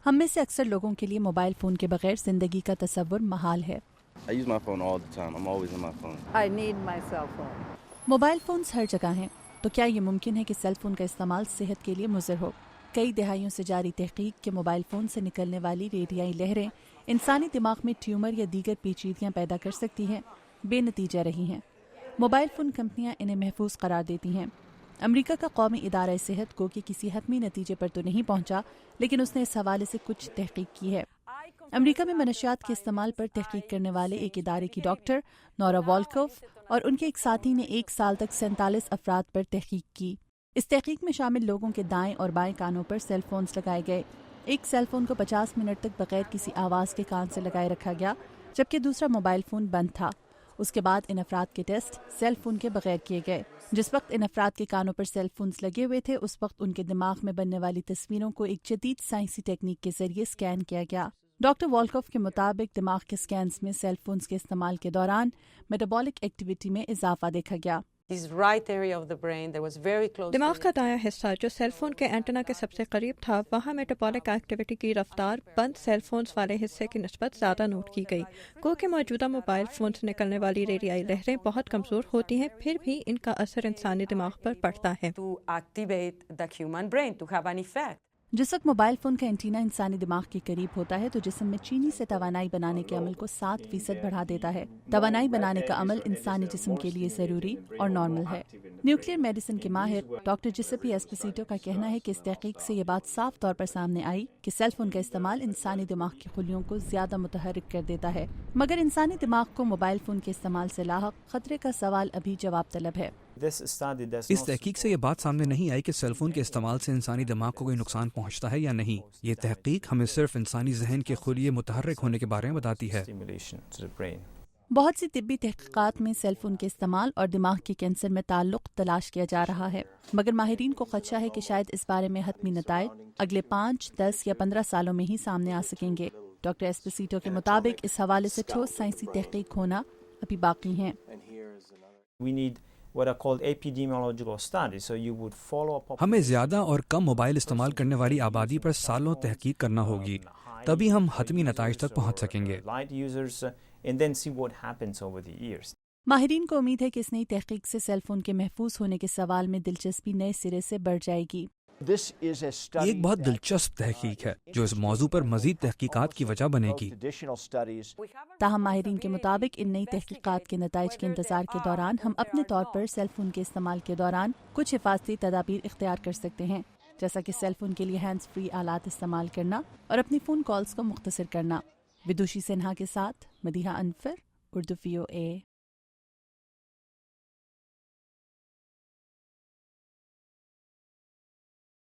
ہم میں سے اکثر لوگوں کے لیے موبائل فون کے بغیر زندگی کا تصور محال ہے۔ I use my phone all the time. I'm always on my phone. I need my cell phone. Mobile phones ہر جگہ ہیں، تو کیا یہ ممکن ہے کہ سیل فون کا استعمال صحت کے لیے مضر ہو؟ کئی دہائیوں سے جاری تحقیق کہ موبائل فون سے نکلنے والی ریڈیائی لہریں انسانی دماغ میں ٹیومر یا دیگر پیچیدگیاں پیدا کر سکتی ہیں، بے نتیجہ رہی ہیں۔ موبائل فون کمپنیاں انہیں محفوظ قرار دیتی ہیں۔ امریکہ کا قومی ادارہ صحت کو کہ کسی حتمی نتیجے پر تو نہیں پہنچا، لیکن اس نے اس حوالے سے کچھ تحقیق کی ہے۔ امریکہ میں منشیات کے استعمال پر تحقیق کرنے والے ایک ادارے کی ڈاکٹر نورا والکوف اور ان کے ایک ساتھی نے 1 سال تک 47 افراد پر تحقیق کی۔ اس تحقیق میں شامل لوگوں کے دائیں اور بائیں کانوں پر سیل فونز لگائے گئے۔ ایک سیل فون کو 50 منٹ تک بغیر کسی آواز کے کان سے لگائے رکھا گیا، جبکہ دوسرا موبائل فون بند تھا۔ اس کے بعد ان افراد کے ٹیسٹ سیل فون کے بغیر کیے گئے۔ جس وقت ان افراد کے کانوں پر سیل فونز لگے ہوئے تھے، اس وقت ان کے دماغ میں بننے والی تصویروں کو ایک جدید سائنسی ٹیکنیک کے ذریعے اسکین کیا گیا۔ ڈاکٹر والکوف کے مطابق دماغ کے اسکینز میں سیل فونز کے استعمال کے دوران میٹابولک ایکٹیویٹی میں اضافہ دیکھا گیا۔ دماغ کا دایاں حصہ جو سیل فون کے اینٹنا کے سب سے قریب تھا، وہاں میٹابولک ایکٹیویٹی کی رفتار بند سیل فونز والے حصے کی نسبت زیادہ نوٹ کی گئی۔ گو کہ موجودہ موبائل فون سے نکلنے والی ریڈیائی لہریں بہت کمزور ہوتی ہیں، پھر بھی ان کا اثر انسانی دماغ پر پڑتا ہے۔ جس وقت موبائل فون کا اینٹینا انسانی دماغ کے قریب ہوتا ہے تو جسم میں چینی سے توانائی بنانے کے عمل کو 7% بڑھا دیتا ہے۔ توانائی بنانے کا عمل انسانی جسم کے لیے ضروری اور نارمل ہے۔ نیوکلیئر میڈیسن کے ماہر ڈاکٹر جوزیپے ایسپوسیٹو کا کہنا ہے کہ اس تحقیق سے یہ بات صاف طور پر سامنے آئی کہ سیل فون کا استعمال انسانی دماغ کی خلیوں کو زیادہ متحرک کر دیتا ہے، مگر انسانی دماغ کو موبائل فون کے استعمال سے لاحق خطرے کا سوال ابھی جواب طلب ہے۔ اس تحقیق سے یہ بات سامنے نہیں آئی کہ سیل فون کے استعمال سے انسانی دماغ کو کوئی نقصان پہنچتا ہے یا نہیں۔ یہ تحقیق ہمیں صرف انسانی ذہن کے خلیے متحرک ہونے کے بارے میں بتاتی ہے۔ بہت سی طبی تحقیقات میں سیل فون کے استعمال اور دماغ کے کینسر میں تعلق تلاش کیا جا رہا ہے، مگر ماہرین کو خدشہ ہے کہ شاید اس بارے میں حتمی نتائج اگلے 5، 10 یا 15 سالوں میں ہی سامنے آ سکیں گے۔ ڈاکٹر ایسپوسیٹو کے مطابق اس حوالے سے ٹھوس سائنسی تحقیق ہونا ابھی باقی ہیں۔ ہمیں زیادہ اور کم موبائل استعمال کرنے والی آبادی پر سالوں تحقیق کرنا ہوگی، تبھی ہم حتمی نتائج تک پہنچ سکیں گے۔ ماہرین کو امید ہے کہ اس نئی تحقیق سے سیل فون کے محفوظ ہونے کے سوال میں دلچسپی نئے سرے سے بڑھ جائے گی۔ یہ ایک بہت دلچسپ تحقیق ہے جو اس موضوع پر مزید تحقیقات کی وجہ بنے گی۔ تاہم ماہرین کے مطابق ان نئی تحقیقات کے نتائج کے انتظار کے دوران ہم اپنے طور پر سیل فون کے استعمال کے دوران کچھ حفاظتی تدابیر اختیار کر سکتے ہیں، جیسا کہ سیل فون کے لیے ہینڈز فری آلات استعمال کرنا اور اپنی فون کالز کو مختصر کرنا۔ ودوشی سنہا کے ساتھ مدیحہ انفر، اردو VOA۔